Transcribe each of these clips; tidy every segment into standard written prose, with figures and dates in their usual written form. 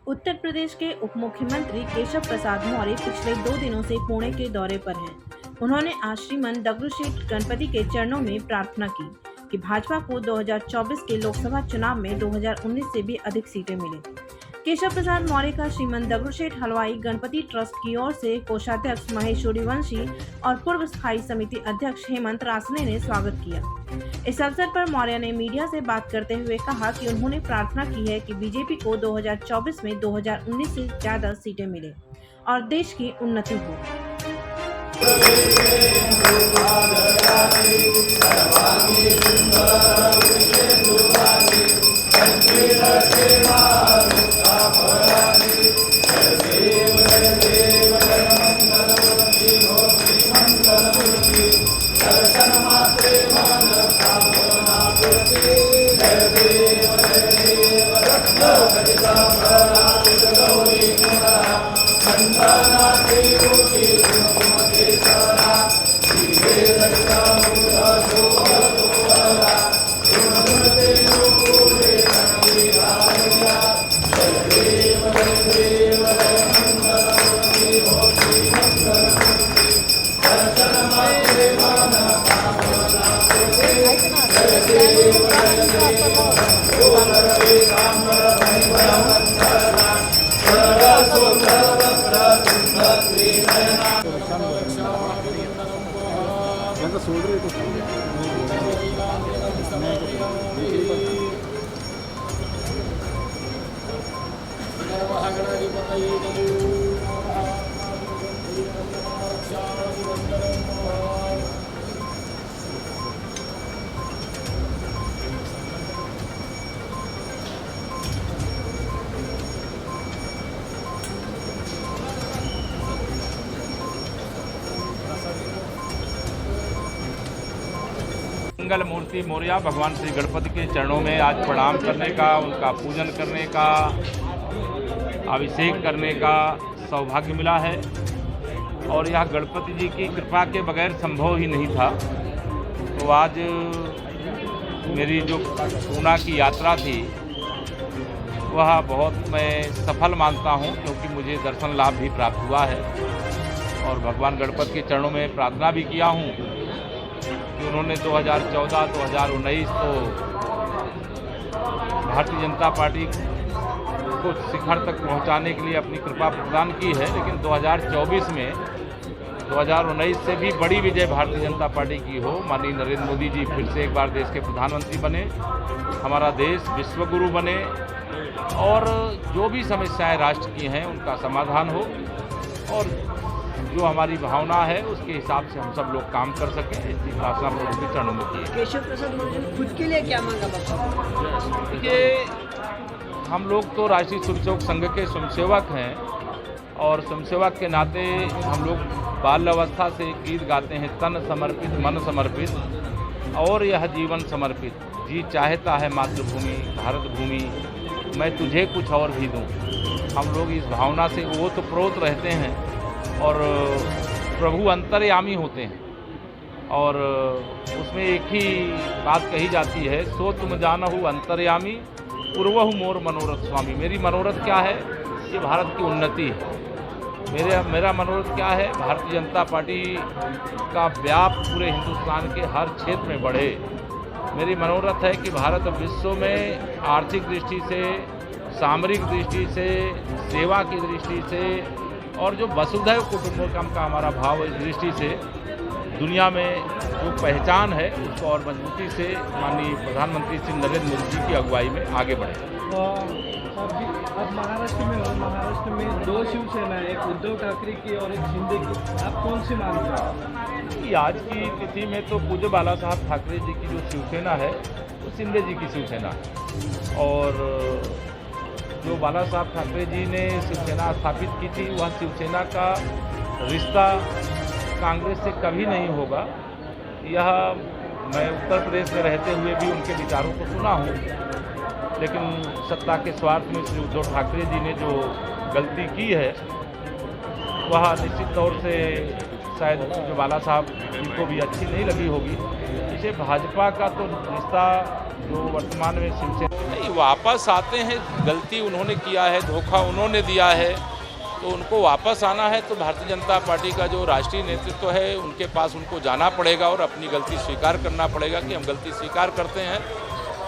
उत्तर प्रदेश के उप मुख्यमंत्री केशव प्रसाद मौर्य पिछले 2 दिनों से पुणे के दौरे पर हैं। उन्होंने आज श्रीमंत दगड़ूशेठ गणपति के चरणों में प्रार्थना की कि भाजपा को 2024 के लोकसभा चुनाव में 2019 से भी अधिक सीटें मिले। केशव प्रसाद मौर्य का श्रीमंत दगड़ूशेठ हलवाई गणपति ट्रस्ट की ओर से कोषाध्यक्ष महेश सूर्यवंशी और पूर्व स्थायी समिति अध्यक्ष हेमंत रासने ने स्वागत किया। इस अवसर पर मौर्य ने मीडिया से बात करते हुए कहा कि उन्होंने प्रार्थना की है कि बीजेपी को 2024 में 2019 से ज्यादा सीटें मिले और देश की उन्नति हो। मंगल मूर्ति मौर्य भगवान श्री गणपति के चरणों में आज प्रणाम करने का, उनका पूजन करने का, अभिषेक करने का सौभाग्य मिला है और यह गणपति जी की कृपा के बगैर संभव ही नहीं था। तो आज मेरी जो पूना की यात्रा थी वह बहुत मैं सफल मानता हूं, क्योंकि मुझे दर्शन लाभ भी प्राप्त हुआ है और भगवान गणपति के चरणों में प्रार्थना भी किया हूं कि उन्होंने 2014-2019 तो भारतीय जनता पार्टी को शिखर तक पहुंचाने के लिए अपनी कृपा प्रदान की है, लेकिन 2024 में 2019 से भी बड़ी विजय भारतीय जनता पार्टी की हो। माननीय नरेंद्र मोदी जी फिर से एक बार देश के प्रधानमंत्री बने, हमारा देश विश्वगुरु बने और जो भी समस्याएं राष्ट्र की हैं उनका समाधान हो और जो हमारी भावना है उसके हिसाब से हम सब लोग काम कर सकें, इसकी प्रार्थना प्रभु के चरणों में की है। केशव प्रसाद मौर्य ने खुद के लिए क्या मांगा बाबा? देखिए, हम लोग तो राष्ट्रीय स्वयंसेवक संघ के स्वयंसेवक हैं और स्वयंसेवक के नाते हम लोग बाल अवस्था से गीत गाते हैं, तन समर्पित मन समर्पित और यह जीवन समर्पित। जी चाहता है मातृभूमि भारत भूमि, मैं तुझे कुछ और भी दूँ। हम लोग इस भावना से ओतप्रोत रहते हैं और प्रभु अंतर्यामी होते हैं और उसमें एक ही बात कही जाती है, सो तुम जानहु अंतर्यामी पूर्वहु मोर मनोरथ स्वामी। मेरी मनोरथ क्या है? ये भारत की उन्नति है। मेरा मनोरथ क्या है? भारतीय जनता पार्टी का व्याप पूरे हिंदुस्तान के हर क्षेत्र में बढ़े। मेरी मनोरथ है कि भारत विश्व में आर्थिक दृष्टि से, सामरिक दृष्टि से, सेवा की दृष्टि से और जो वसुधैव कुटुंबकम का हमारा भाव इस दृष्टि से दुनिया में जो पहचान है उसको और मजबूती से माननीय प्रधानमंत्री श्री नरेंद्र मोदी जी की अगुवाई में आगे बढ़े। अब महाराष्ट्र में हो, महाराष्ट्र में दो शिवसेना है, एक उद्धव ठाकरे की और एक शिंदे की, आप कौन सी मानते हैं? आज की तिथि में तो पूज्य बाला साहब ठाकरे जी की जो शिवसेना है वो शिंदे जी की शिवसेना है और जो बाला साहब ठाकरे जी ने शिवसेना स्थापित की थी वह शिवसेना का रिश्ता कांग्रेस से कभी नहीं होगा। यह मैं उत्तर प्रदेश में रहते हुए भी उनके विचारों को सुना हूँ, लेकिन सत्ता के स्वार्थ में श्री उद्धव ठाकरे जी ने जो गलती की है वह निश्चित तौर से शायद जो बाला साहब जिनको भी अच्छी नहीं लगी होगी, देखिए, भाजपा का तो रिश्ता जो वर्तमान में शिवसेना नहीं, वापस आते हैं। गलती उन्होंने किया है, धोखा उन्होंने दिया है, तो उनको वापस आना है तो भारतीय जनता पार्टी का जो राष्ट्रीय नेतृत्व है उनके पास उनको जाना पड़ेगा और अपनी गलती स्वीकार करना पड़ेगा कि हम गलती स्वीकार करते हैं।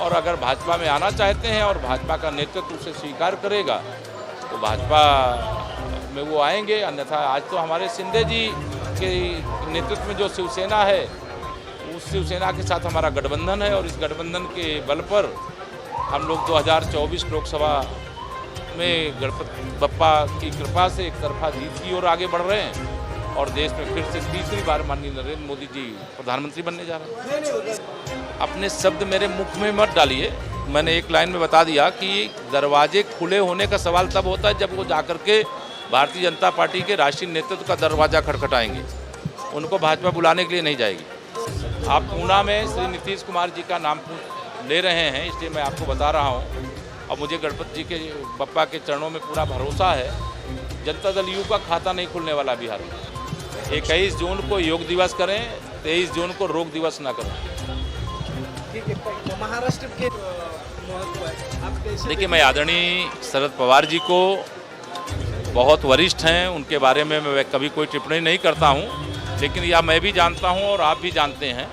और अगर भाजपा में आना चाहते हैं और भाजपा का नेतृत्व उसे स्वीकार करेगा तो भाजपा में वो आएंगे, अन्यथा आज तो हमारे शिंदे जी के नेतृत्व में जो शिवसेना है उस शिवसेना के साथ हमारा गठबंधन है और इस गठबंधन के बल पर हम लोग 2024 लोकसभा में गणपति बप्पा की कृपा से एक तरफा जीत की ओर आगे बढ़ रहे हैं और देश में फिर से तीसरी बार माननीय नरेंद्र मोदी जी प्रधानमंत्री बनने जा रहे हैं। अपने शब्द मेरे मुख में मत डालिए। मैंने एक लाइन में बता दिया कि दरवाजे खुले होने का सवाल तब होता है जब वो जाकर के भारतीय जनता पार्टी के राष्ट्रीय नेतृत्व का दरवाज़ा खटखटाएंगे। उनको भाजपा बुलाने के लिए नहीं जाएगी। आप पूना में श्री नीतीश कुमार जी का नाम ले रहे हैं, इसलिए मैं आपको बता रहा हूँ। और मुझे गणपति जी के बप्पा के चरणों में पूरा भरोसा है। जनता दल यू का खाता नहीं खुलने वाला बिहार में। 21 जून को योग दिवस करें, 23 जून को रोग दिवस ना करें। ठीक है, तो महाराष्ट्र के महत्व है आप कैसे देखिए, मैं आदरणीय शरद पवार जी को बहुत वरिष्ठ हैं, उनके बारे में मैं कभी कोई टिप्पणी नहीं करता हूं, लेकिन यह मैं भी जानता हूं और आप भी जानते हैं,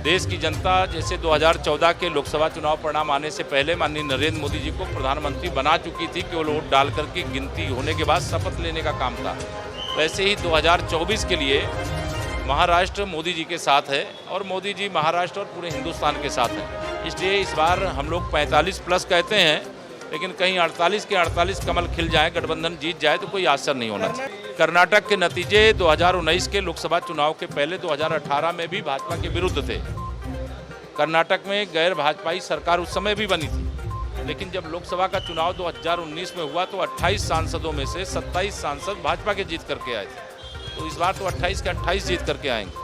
देश की जनता जैसे 2014 के लोकसभा चुनाव परिणाम आने से पहले माननीय नरेंद्र मोदी जी को प्रधानमंत्री बना चुकी थी, केवल वोट डाल करके गिनती होने के बाद शपथ लेने का काम था। वैसे ही 2024 के लिए महाराष्ट्र मोदी जी के साथ है और मोदी जी महाराष्ट्र और पूरे हिंदुस्तान के साथ हैं। इसलिए इस बार हम लोग 45 प्लस कहते हैं, लेकिन कहीं 48 के 48 कमल खिल जाए, गठबंधन जीत जाए तो कोई आश्चर्य नहीं होना चाहिए। कर्नाटक के नतीजे 2019 के लोकसभा चुनाव के पहले 2018 में भी भाजपा के विरुद्ध थे। कर्नाटक में गैर भाजपाई सरकार उस समय भी बनी थी, लेकिन जब लोकसभा का चुनाव 2019 में हुआ तो 28 सांसदों में से 27 सांसद भाजपा के जीत करके आए थे। तो इस बार तो 28 के 28 जीत करके आएंगे।